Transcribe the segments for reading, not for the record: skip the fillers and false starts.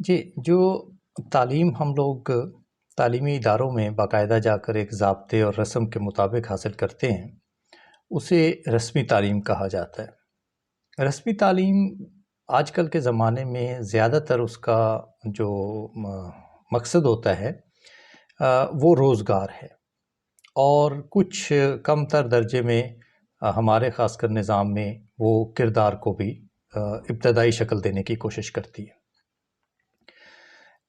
جی، جو تعلیم ہم لوگ تعلیمی اداروں میں باقاعدہ جا کر ایک ضابطے اور رسم کے مطابق حاصل کرتے ہیں، اسے رسمی تعلیم کہا جاتا ہے۔ رسمی تعلیم آج کل کے زمانے میں زیادہ تر اس کا جو مقصد ہوتا ہے وہ روزگار ہے، اور کچھ کم تر درجے میں ہمارے خاص کر نظام میں وہ کردار کو بھی ابتدائی شکل دینے کی کوشش کرتی ہے۔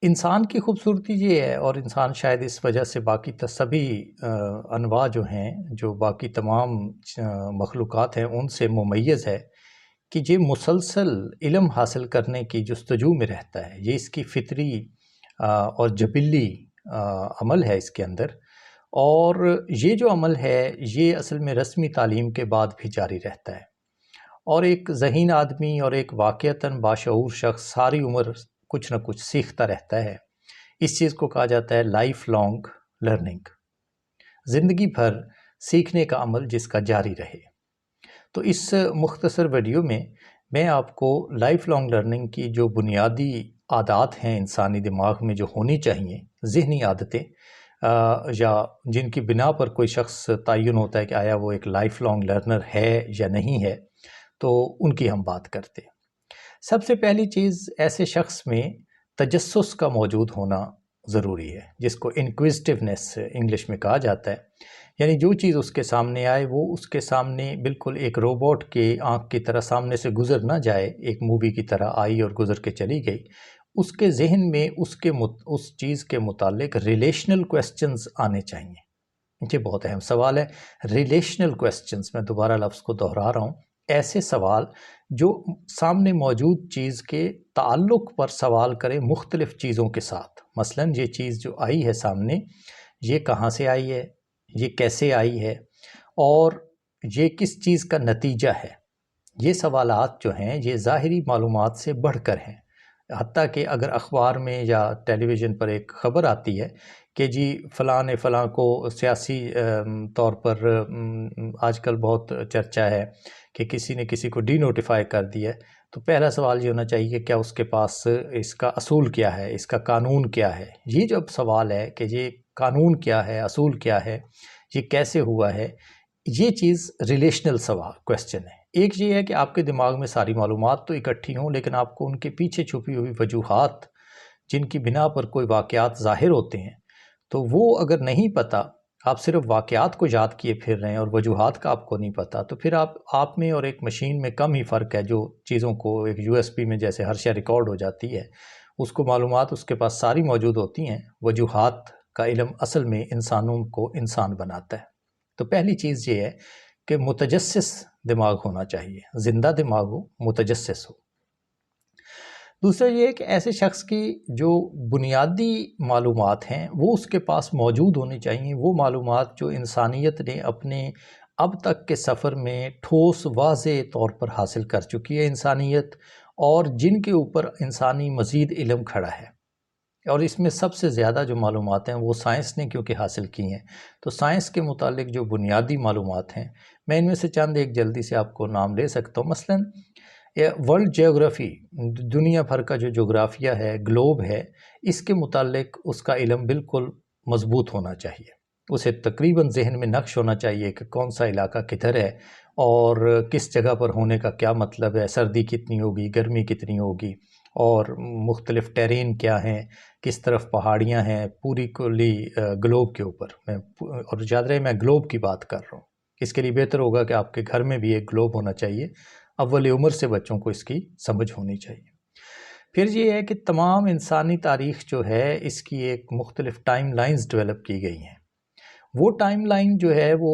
انسان کی خوبصورتی یہ ہے، اور انسان شاید اس وجہ سے باقی سبھی انواع جو ہیں، جو باقی تمام مخلوقات ہیں ان سے ممیز ہے، کہ یہ مسلسل علم حاصل کرنے کی جستجو میں رہتا ہے۔ یہ اس کی فطری اور جبلی عمل ہے اس کے اندر، اور یہ جو عمل ہے یہ اصل میں رسمی تعلیم کے بعد بھی جاری رہتا ہے، اور ایک ذہین آدمی اور ایک واقعتاً باشعور شخص ساری عمر کچھ نہ کچھ سیکھتا رہتا ہے۔ اس چیز کو کہا جاتا ہے لائف لانگ لرننگ، زندگی بھر سیکھنے کا عمل جس کا جاری رہے۔ تو اس مختصر ویڈیو میں میں آپ کو لائف لانگ لرننگ کی جو بنیادی عادات ہیں انسانی دماغ میں جو ہونی چاہیے، ذہنی عادتیں، یا جن کی بنا پر کوئی شخص تعین ہوتا ہے کہ آیا وہ ایک لائف لانگ لرنر ہے یا نہیں ہے، تو ان کی ہم بات کرتے ہیں۔ سب سے پہلی چیز، ایسے شخص میں تجسس کا موجود ہونا ضروری ہے، جس کو انکویزٹیونیس انگلش میں کہا جاتا ہے۔ یعنی جو چیز اس کے سامنے آئے وہ اس کے سامنے بالکل ایک روبوٹ کے آنکھ کی طرح سامنے سے گزر نہ جائے، ایک مووی کی طرح آئی اور گزر کے چلی گئی۔ اس کے ذہن میں اس چیز کے متعلق ریلیشنل کویسچنز آنے چاہیے۔ یہ بہت اہم سوال ہے، ریلیشنل کویسچنز، میں دوبارہ لفظ کو دہرا رہا ہوں، ایسے سوال جو سامنے موجود چیز کے تعلق پر سوال کرے مختلف چیزوں کے ساتھ۔ مثلاً یہ چیز جو آئی ہے سامنے، یہ کہاں سے آئی ہے، یہ کیسے آئی ہے، اور یہ کس چیز کا نتیجہ ہے۔ یہ سوالات جو ہیں یہ ظاہری معلومات سے بڑھ کر ہیں۔ حتیٰ کہ اگر اخبار میں یا ٹیلی ویژن پر ایک خبر آتی ہے کہ جی فلاں نے فلاں کو سیاسی طور پر آج کل بہت چرچا ہے کہ کسی نے کسی کو ڈی نوٹیفائی کر دیا ہے، تو پہلا سوال یہ ہونا چاہیے کہ کیا اس کے پاس اس کا اصول کیا ہے، اس کا قانون کیا ہے۔ یہ جب سوال ہے کہ یہ قانون کیا ہے، اصول کیا ہے، یہ کیسے ہوا ہے، یہ چیز ریلیشنل سوال کویسچن ہے۔ ایک یہ ہے کہ آپ کے دماغ میں ساری معلومات تو اکٹھی ہوں، لیکن آپ کو ان کے پیچھے چھپی ہوئی وجوہات جن کی بنا پر کوئی واقعات ظاہر ہوتے ہیں، تو وہ اگر نہیں پتہ، آپ صرف واقعات کو یاد کیے پھر رہے ہیں اور وجوہات کا آپ کو نہیں پتہ، تو پھر آپ میں اور ایک مشین میں کم ہی فرق ہے، جو چیزوں کو ایک یو ایس بی میں جیسے ہر شے ریکارڈ ہو جاتی ہے، اس کو معلومات اس کے پاس ساری موجود ہوتی ہیں۔ وجوہات کا علم اصل میں انسانوں کو انسان بناتا ہے۔ تو پہلی چیز یہ ہے کہ متجسس دماغ ہونا چاہیے، زندہ دماغ ہو، متجسس ہو۔ دوسرا یہ ہے کہ ایسے شخص کی جو بنیادی معلومات ہیں وہ اس کے پاس موجود ہونی چاہیے، وہ معلومات جو انسانیت نے اپنے اب تک کے سفر میں ٹھوس واضح طور پر حاصل کر چکی ہے انسانیت، اور جن کے اوپر انسانی مزید علم کھڑا ہے۔ اور اس میں سب سے زیادہ جو معلومات ہیں وہ سائنس نے کیونکہ حاصل کی ہیں، تو سائنس کے متعلق جو بنیادی معلومات ہیں، میں ان میں سے چند ایک جلدی سے آپ کو نام لے سکتا ہوں۔ مثلاً ورلڈ جیوگرافی، دنیا بھر کا جو جغرافیہ ہے، گلوب ہے، اس کے متعلق اس کا علم بالکل مضبوط ہونا چاہیے۔ اسے تقریباً ذہن میں نقش ہونا چاہیے کہ کون سا علاقہ کدھر ہے اور کس جگہ پر ہونے کا کیا مطلب ہے، سردی کتنی ہوگی، گرمی کتنی ہوگی، اور مختلف ٹیرین کیا ہیں، کس طرف پہاڑیاں ہیں، پوری کلی گلوب کے اوپر۔ اور یاد رہے میں گلوب کی بات کر رہا ہوں۔ اس کے لیے بہتر ہوگا کہ آپ کے گھر میں بھی ایک گلوب ہونا چاہیے، اول عمر سے بچوں کو اس کی سمجھ ہونی چاہیے۔ پھر یہ ہے کہ تمام انسانی تاریخ جو ہے اس کی ایک مختلف ٹائم لائنز ڈیولپ کی گئی ہیں۔ وہ ٹائم لائن جو ہے وہ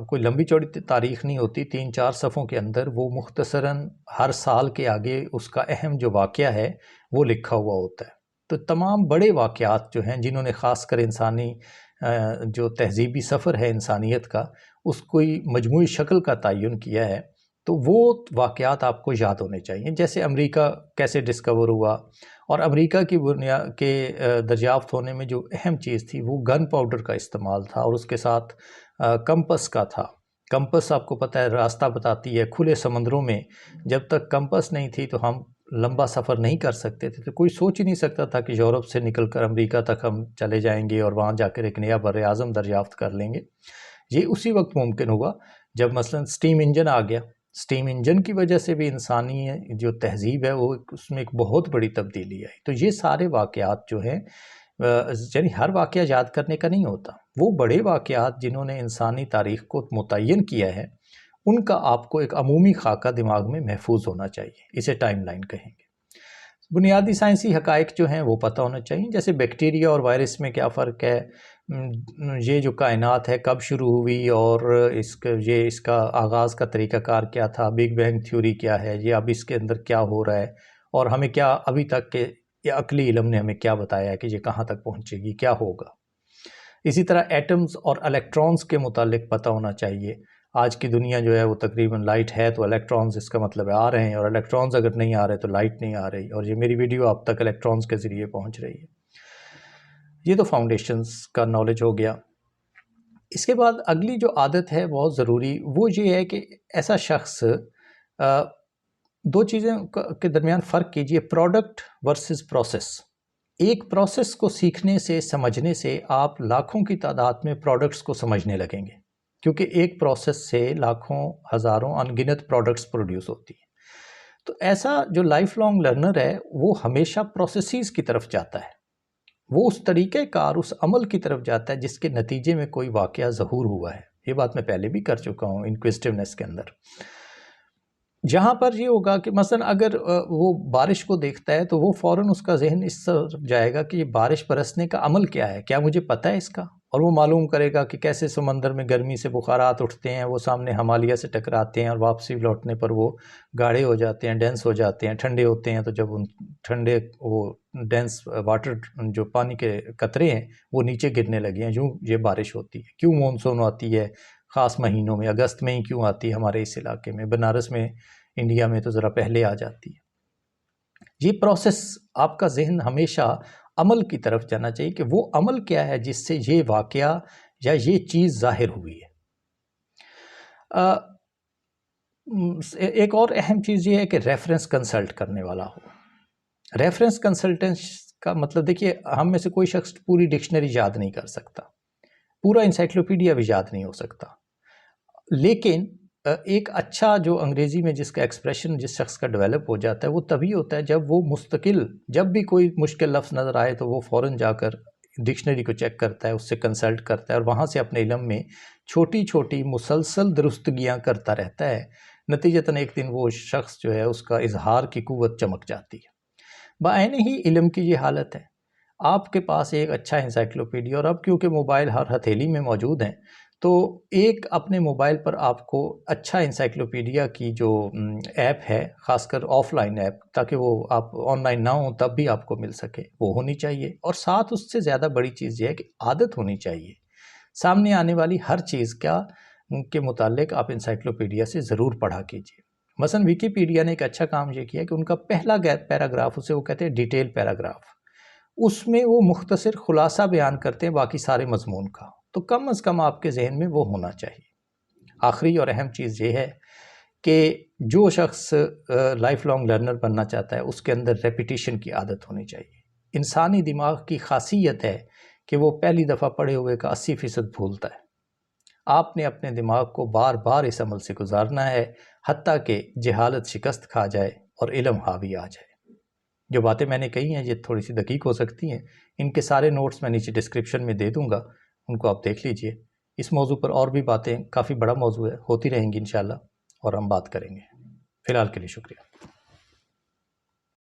کوئی لمبی چوڑی تاریخ نہیں ہوتی، 3-4 صفحوں کے اندر وہ مختصراً ہر سال کے آگے اس کا اہم جو واقعہ ہے وہ لکھا ہوا ہوتا ہے۔ تو تمام بڑے واقعات جو ہیں جنہوں نے خاص کر انسانی جو تہذیبی سفر ہے انسانیت کا، اس کوئی مجموعی شکل کا تعین کیا ہے، تو وہ واقعات آپ کو یاد ہونے چاہیے۔ جیسے امریکہ کیسے ڈسکور ہوا، اور امریکہ کی بنیاد کے دریافت ہونے میں جو اہم چیز تھی وہ گن پاؤڈر کا استعمال تھا، اور اس کے ساتھ کمپس کا تھا۔ کمپس آپ کو پتہ ہے راستہ بتاتی ہے، کھلے سمندروں میں جب تک کمپس نہیں تھی تو ہم لمبا سفر نہیں کر سکتے تھے تو کوئی سوچ ہی نہیں سکتا تھا کہ یورپ سے نکل کر امریکہ تک ہم چلے جائیں گے اور وہاں جا کر ایک نیا بر اعظم دریافت کر لیں گے۔ یہ اسی وقت ممکن ہوا جب مثلا اسٹیم انجن آ گیا۔ اسٹیم انجن کی وجہ سے بھی انسانی جو تہذیب ہے وہ اس میں ایک بہت بڑی تبدیلی آئی۔ تو یہ سارے واقعات جو ہیں یعنی ہر واقعہ یاد کرنے کا نہیں ہوتا، وہ بڑے واقعات جنہوں نے انسانی تاریخ کو متعین کیا ہے ان کا آپ کو ایک عمومی خاکہ دماغ میں محفوظ ہونا چاہیے، اسے ٹائم لائن کہیں گے۔ بنیادی سائنسی حقائق جو ہیں وہ پتہ ہونا چاہیے، جیسے بیکٹیریا اور وائرس میں کیا فرق ہے، یہ جو کائنات ہے کب شروع ہوئی اور اس کا آغاز کا طریقہ کار کیا تھا، بگ بینگ تھیوری کیا ہے، یہ اب اس کے اندر کیا ہو رہا ہے، اور ہمیں کیا ابھی تک کے عقلی علم نے ہمیں کیا بتایا ہے کہ یہ کہاں تک پہنچے گی، کیا ہوگا۔ اسی طرح ایٹمز اور الیکٹرونز کے متعلق پتہ ہونا چاہیے۔ آج کی دنیا جو ہے وہ تقریباً لائٹ ہے تو الیکٹرونز اس کا مطلب آ رہے ہیں، اور الیکٹرونز اگر نہیں آ رہے تو لائٹ نہیں آ رہی، اور یہ میری ویڈیو آپ تک الیکٹرونز کے ذریعے پہنچ رہی ہے۔ یہ تو فاؤنڈیشنز کا نالج ہو گیا۔ اس کے بعد اگلی جو عادت ہے بہت ضروری، وہ یہ ہے کہ ایسا شخص دو چیزیں کے درمیان فرق کیجئے، پروڈکٹ ورسز پروسیس۔ ایک پروسیس کو سیکھنے سے سمجھنے سے آپ لاکھوں کی تعداد میں پروڈکٹس کو سمجھنے لگیں گے، کیونکہ ایک پروسیس سے لاکھوں ہزاروں ان گنت پروڈکٹس پروڈیوس ہوتی ہیں۔ تو ایسا جو لائف لانگ لرنر ہے وہ ہمیشہ پروسیسز کی طرف جاتا ہے، وہ اس طریقہ کار، اس عمل کی طرف جاتا ہے جس کے نتیجے میں کوئی واقعہ ظہور ہوا ہے۔ یہ بات میں پہلے بھی کر چکا ہوں انکویسٹیونیس کے اندر۔ جہاں پر یہ ہوگا کہ مثلا اگر وہ بارش کو دیکھتا ہے تو وہ فوراً اس کا ذہن اس طرف جائے گا کہ یہ بارش برسنے کا عمل کیا ہے، کیا مجھے پتہ ہے اس کا، اور وہ معلوم کرے گا کہ کیسے سمندر میں گرمی سے بخارات اٹھتے ہیں، وہ سامنے ہمالیہ سے ٹکراتے ہیں اور واپسی لوٹنے پر وہ گاڑھے ہو جاتے ہیں، ڈینس ہو جاتے ہیں، ٹھنڈے ہوتے ہیں، تو جب ان ٹھنڈے وہ ڈینس واٹر جو پانی کے قطرے ہیں وہ نیچے گرنے لگے ہیں، یوں یہ بارش ہوتی ہے۔ کیوں مونسون آتی ہے خاص مہینوں میں، اگست میں ہی کیوں آتی ہے ہمارے اس علاقے میں، بنارس میں، انڈیا میں تو ذرا پہلے آ جاتی ہے۔ یہ پروسیس آپ کا ذہن ہمیشہ عمل کی طرف جانا چاہیے کہ وہ عمل کیا ہے جس سے یہ واقعہ یا یہ چیز ظاہر ہوئی ہے۔ ایک اور اہم چیز یہ ہے کہ ریفرنس کنسلٹ کرنے والا ہو۔ ریفرنس کنسلٹنس کا مطلب دیکھیے، ہم میں سے کوئی شخص پوری ڈکشنری یاد نہیں کر سکتا، پورا انسائکلوپیڈیا بھی یاد نہیں ہو سکتا، لیکن ایک اچھا جو انگریزی میں جس کا ایکسپریشن جس شخص کا ڈیولپ ہو جاتا ہے وہ تبھی ہوتا ہے جب وہ مستقل، جب بھی کوئی مشکل لفظ نظر آئے تو وہ فوراً جا کر ڈکشنری کو چیک کرتا ہے، اس سے کنسلٹ کرتا ہے، اور وہاں سے اپنے علم میں چھوٹی چھوٹی مسلسل درستگیاں کرتا رہتا ہے۔ نتیجتاً ایک دن وہ شخص جو ہے اس کا اظہار کی قوت چمک جاتی ہے۔ بعین ہی علم کی یہ حالت ہے، آپ کے پاس ایک اچھا انسائکلوپیڈیا، اور اب کیونکہ موبائل ہر ہتھیلی میں موجود ہیں تو ایک اپنے موبائل پر آپ کو اچھا انسائکلوپیڈیا کی جو ایپ ہے، خاص کر آف لائن ایپ، تاکہ وہ آپ آن لائن نہ ہوں تب بھی آپ کو مل سکے، وہ ہونی چاہیے۔ اور ساتھ اس سے زیادہ بڑی چیز یہ ہے کہ عادت ہونی چاہیے، سامنے آنے والی ہر چیز کے متعلق آپ انسائکلوپیڈیا سے ضرور پڑھا کیجیے۔ مثلا ویکیپیڈیا نے ایک اچھا کام یہ کیا کہ ان کا پہلا پیراگراف، اسے وہ کہتے ہیں ڈیٹیل پیراگراف، اس میں وہ مختصر خلاصہ بیان کرتے ہیں باقی سارے مضمون کا، تو کم از کم آپ کے ذہن میں وہ ہونا چاہیے۔ آخری اور اہم چیز یہ ہے کہ جو شخص لائف لانگ لرنر بننا چاہتا ہے اس کے اندر ریپیٹیشن کی عادت ہونی چاہیے۔ انسانی دماغ کی خاصیت ہے کہ وہ پہلی دفعہ پڑھے ہوئے کا 80% بھولتا ہے۔ آپ نے اپنے دماغ کو بار بار اس عمل سے گزارنا ہے حتیٰ کہ جہالت شکست کھا جائے اور علم حاوی آ جائے۔ جو باتیں میں نے کہی ہیں یہ تھوڑی سی دقیق ہو سکتی ہیں، ان کے سارے نوٹس میں نیچے ڈسکرپشن میں دے دوں گا، ان کو آپ دیکھ لیجئے۔ اس موضوع پر اور بھی باتیں، کافی بڑا موضوع ہے، ہوتی رہیں گی انشاءاللہ، اور ہم بات کریں گے۔ فی الحال کے لیے شکریہ۔